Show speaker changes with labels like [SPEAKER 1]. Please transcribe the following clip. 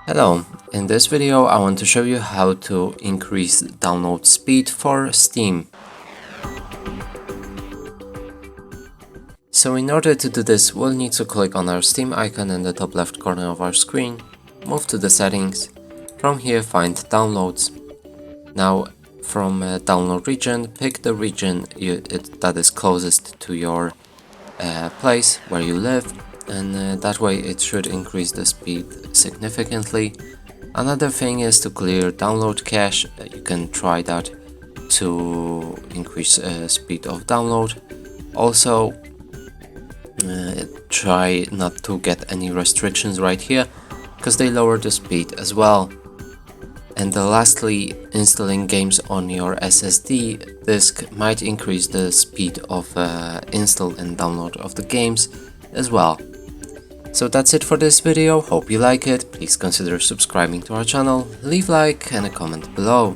[SPEAKER 1] Hello, in this video I want to show you how to increase download speed for Steam. So in order to do this, we'll need to click on our Steam icon in the top left corner of our screen, move to the settings, from here find downloads. Now from download region, pick the region that is closest to your place where you live, and that way it should increase the speed significantly. Another thing is to clear download cache. You can try that to increase speed of download. Also try not to get any restrictions right here, because they lower the speed as well. And lastly, installing games on your SSD disk might increase the speed of install and download of the games as well. So that's it for this video, hope you like it, please consider subscribing to our channel, leave a like and a comment below.